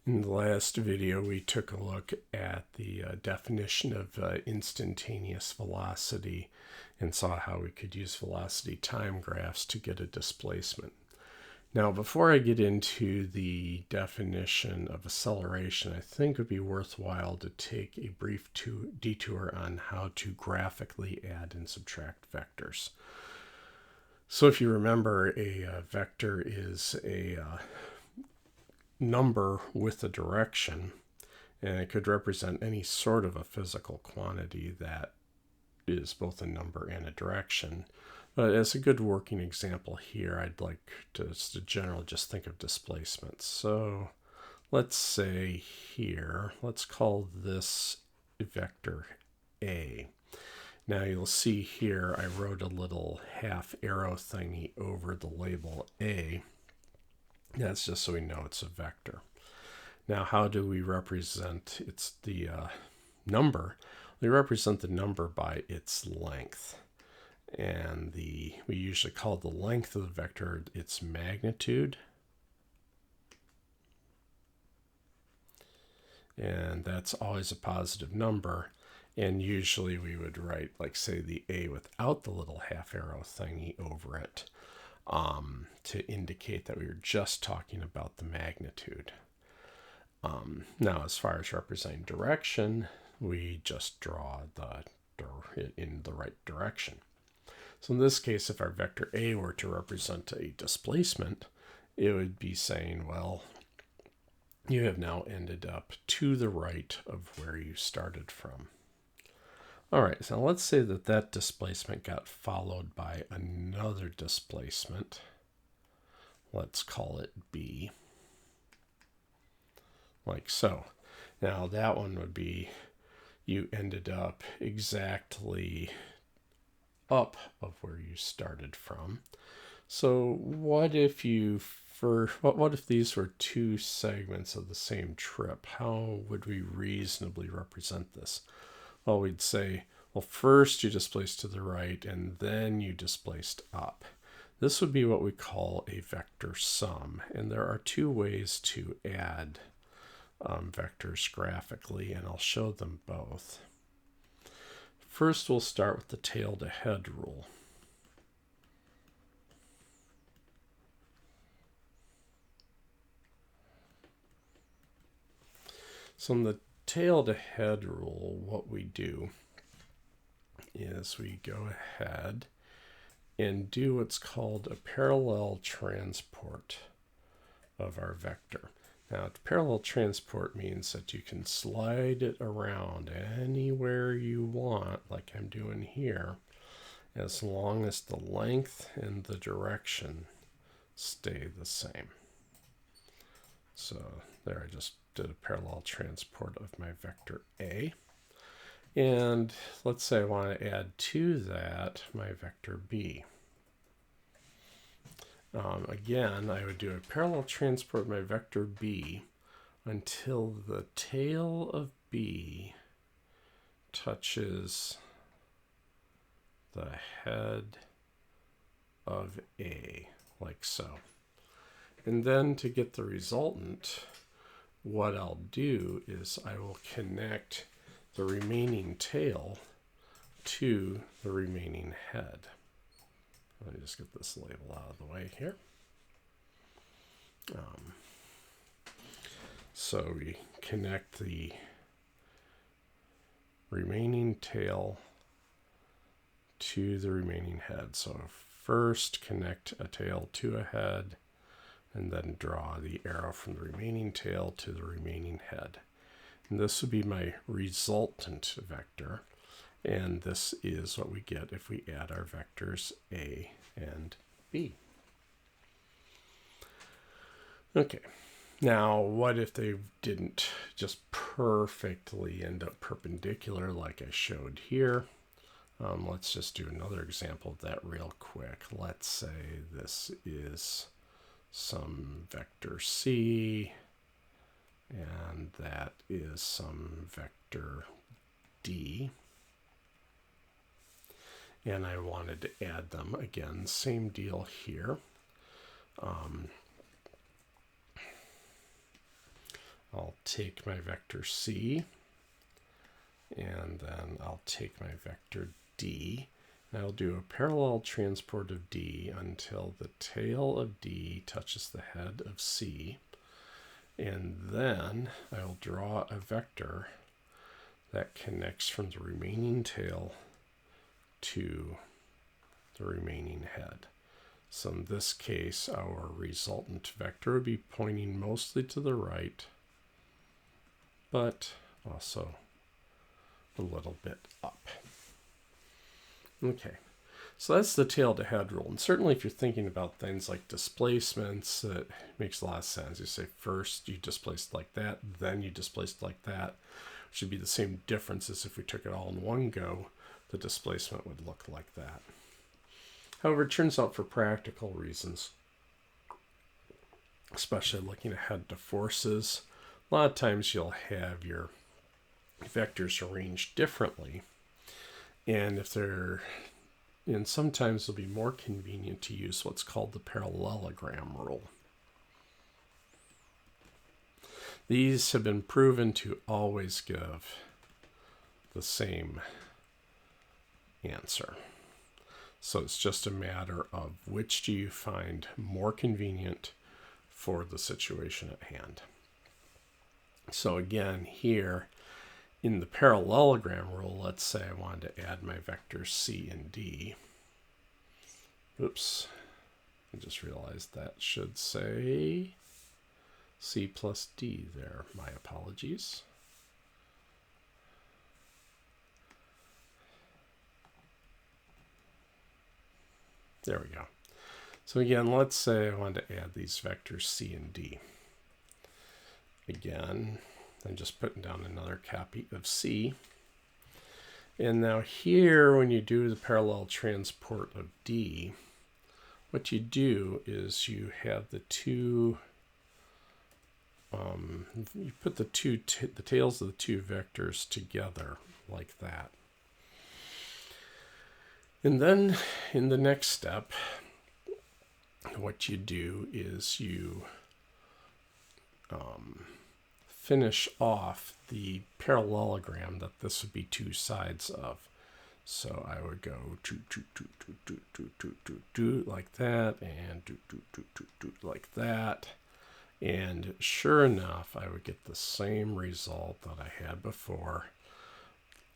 In the last video, we took a look at the definition of instantaneous velocity and saw how we could use velocity time graphs to get a displacement. Now, before I get into the definition of acceleration, I think it would be worthwhile to take a brief detour on how to graphically add and subtract vectors. So if you remember, a vector is a number with a direction, and it could represent any sort of a physical quantity that is both a number and a direction. But as a good working example here, I'd like to generally just think of displacements. So let's say here, let's call this vector A. Now you'll see here I wrote a little half arrow thingy over the label A. That's just so we know it's a vector. Now, how do we represent the number? We represent the number by its length. And we usually call the length of the vector its magnitude. And that's always a positive number. And usually we would write, like, say, the A without the little half arrow thingy over it, to indicate that we were just talking about the magnitude. Now, as far as representing direction, we just draw it in the right direction. So in this case, if our vector A were to represent a displacement, it would be saying, well, you have now ended up to the right of where you started from. All right, so let's say that that displacement got followed by another displacement. Let's call it B, like so. Now that one would be, you ended up exactly up of where you started from. So what if what if these were two segments of the same trip? How would we reasonably represent this? Well, we'd say, well, first you displaced to the right and then you displaced up. This would be what we call a vector sum. And there are two ways to add vectors graphically, and I'll show them both. First, we'll start with the tail to head rule. So in the tail to head rule, what we do is we go ahead and do what's called a parallel transport of our vector. Now, parallel transport means that you can slide it around anywhere you want, like I'm doing here, as long as the length and the direction stay the same. So there, I just did a parallel transport of my vector A. And let's say I want to add to that my vector B. Again, I would do a parallel transport of my vector B until the tail of B touches the head of A, like so. And then to get the resultant, what I'll do is I will connect the remaining tail to the remaining head. Let me just get this label out of the way here. So we connect the remaining tail to the remaining head. So first connect a tail to a head, and then draw the arrow from the remaining tail to the remaining head. And this would be my resultant vector. And this is what we get if we add our vectors A and B. Okay, now what if they didn't just perfectly end up perpendicular like I showed here? Let's just do another example of that real quick. Let's say this is some vector C, and that is some vector D. And I wanted to add them again, same deal I'll take my vector C, and then I'll take my vector D, and I'll do a parallel transport of D until the tail of D touches the head of C, and then I'll draw a vector that connects from the remaining tail to the remaining head. So in this case, our resultant vector would be pointing mostly to the right, but also a little bit up. Okay, so that's the tail to head rule. And certainly if you're thinking about things like displacements, it makes a lot of sense. You say first you displace like that, then you displace like that. It should be the same difference as if we took it all in one go, the displacement would look like that. However, it turns out for practical reasons, especially looking ahead to forces, a lot of times you'll have your vectors arranged differently. And sometimes it'll be more convenient to use what's called the Parallelogram Rule. These have been proven to always give the same answer. So it's just a matter of which do you find more convenient for the situation at hand. So again, here in the parallelogram rule, let's say I wanted to add my vectors C and D. Oops, I just realized that should say C plus D there. My apologies. There we go. So again, let's say I want to add these vectors C and D. Again, I'm just putting down another copy of C. And now here, when you do the parallel transport of D, what you do is you have the two, you put the tails of the two vectors together like that. And then in the next step, what you do is you finish off the parallelogram that this would be two sides of. So I would go do like that, and do like that. And sure enough, I would get the same result that I had before,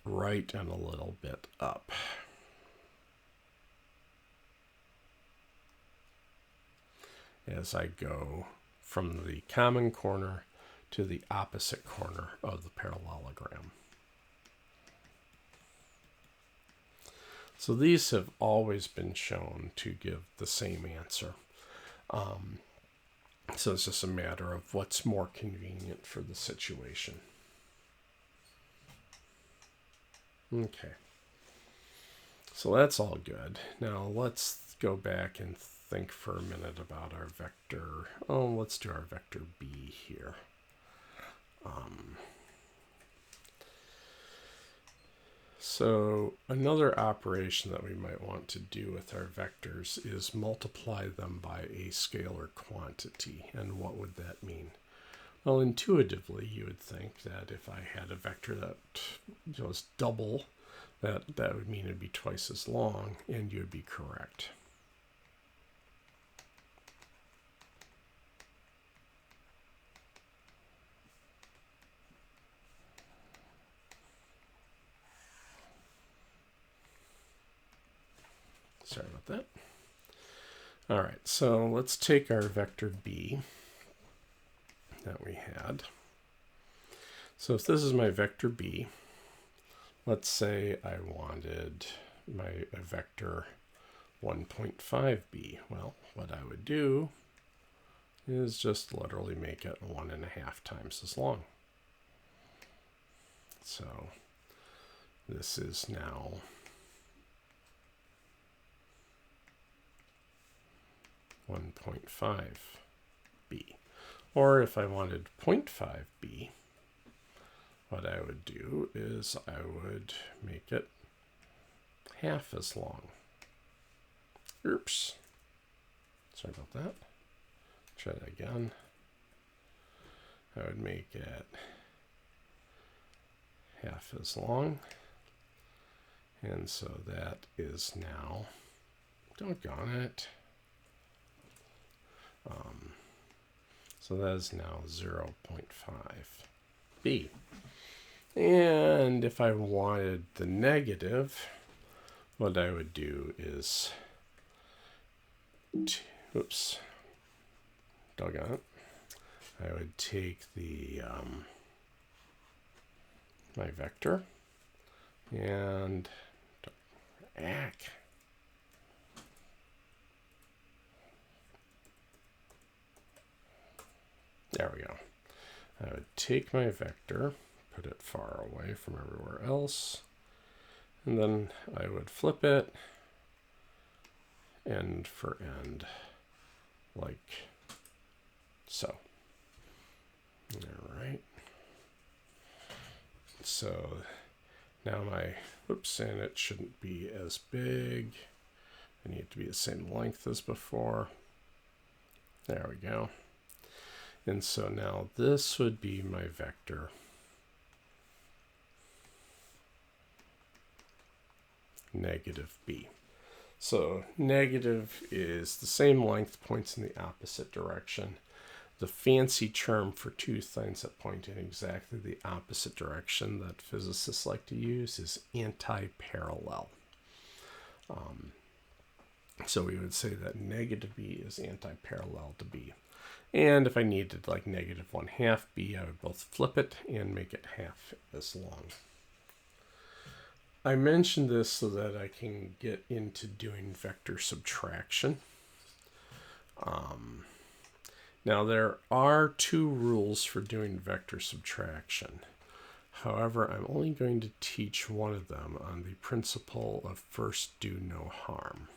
right and a little bit up. As I go from the common corner to the opposite corner of the parallelogram. So these have always been shown to give the same answer. So it's just a matter of what's more convenient for the situation. Okay. So that's all good. Now let's go back and think for a minute about our vector. Oh, let's do our vector B here. So another operation that we might want to do with our vectors is multiply them by a scalar quantity. And what would that mean? Well, intuitively, you would think that if I had a vector that was double, that would mean it'd be twice as long, and you'd be correct. Sorry about that. All right, so let's take our vector B that we had. So if this is my vector B, let's say I wanted a vector 1.5b. Well, what I would do is just literally make it 1.5 times as long. So this is now 1.5b. Or if I wanted 0.5b, what I would do is I would make it half as long. Oops. Sorry about that. Try that again. I would make it half as long. And so that is now, doggone it. So that is now 0.5b. And if I wanted the negative, what I would do is, oops, doggone it. I would take the my vector and there we go. I would take my vector, put it far away from everywhere else, and then I would flip it end for end like so. All right. So now oops, and it shouldn't be as big. I need it to be the same length as before. There we go. And so now this would be my vector. Negative b. So negative is the same length, points in the opposite direction. The fancy term for two things that point in exactly the opposite direction that physicists like to use is anti-parallel. So we would say that negative b is anti-parallel to b. And if I needed like negative 1/2 b, I would both flip it and make it half as long. I mentioned this so that I can get into doing vector subtraction. Now there are two rules for doing vector subtraction. However, I'm only going to teach one of them on the principle of first do no harm.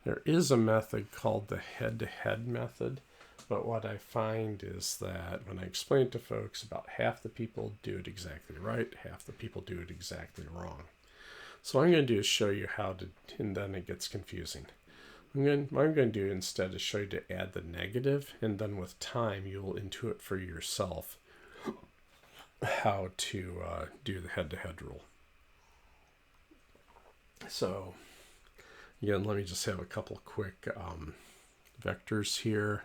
There is a method called the head-to-head method, but what I find is that when I explain it to folks, about half the people do it exactly right, half the people do it exactly wrong. So what I'm going to do is show you how to, and then it gets confusing. What I'm going to do instead is show you to add the negative, and then with time you'll intuit for yourself how to do the head-to-head rule. So again, let me just have a couple quick vectors here.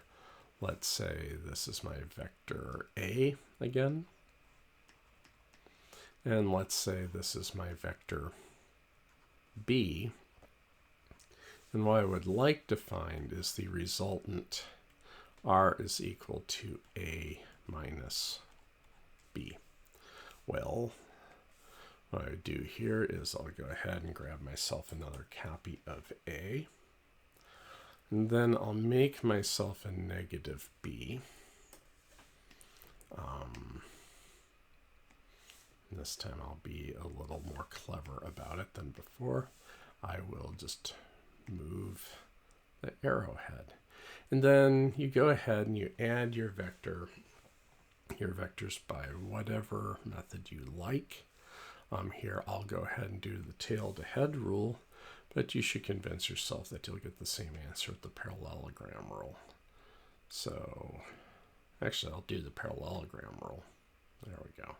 Let's say this is my vector A again. And let's say this is my vector B. And what I would like to find is the resultant R is equal to A minus B. Well, what I would do here is I'll go ahead and grab myself another copy of A. And then I'll make myself a negative B. This time I'll be a little more clever about it than before. I will just move the arrowhead. And then you go ahead and you add your vectors by whatever method you like. Here I'll go ahead and do the tail to head rule, but you should convince yourself that you'll get the same answer with the parallelogram rule. So actually I'll do the parallelogram rule. There we go.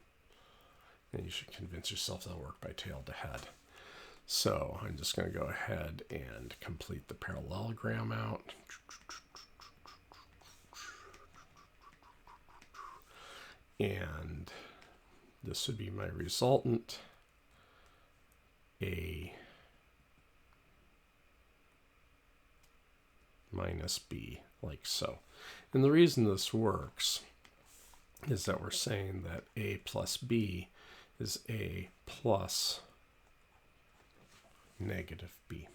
And you should convince yourself that'll work by tail to head. So I'm just going to go ahead and complete the parallelogram out. And this would be my resultant, A minus B, like so. And the reason this works is that we're saying that A plus B is A plus negative B.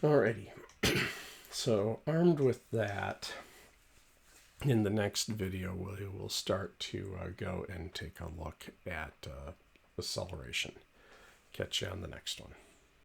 Alrighty, so armed with that, in the next video we will start to go and take a look at acceleration. Catch you on the next one.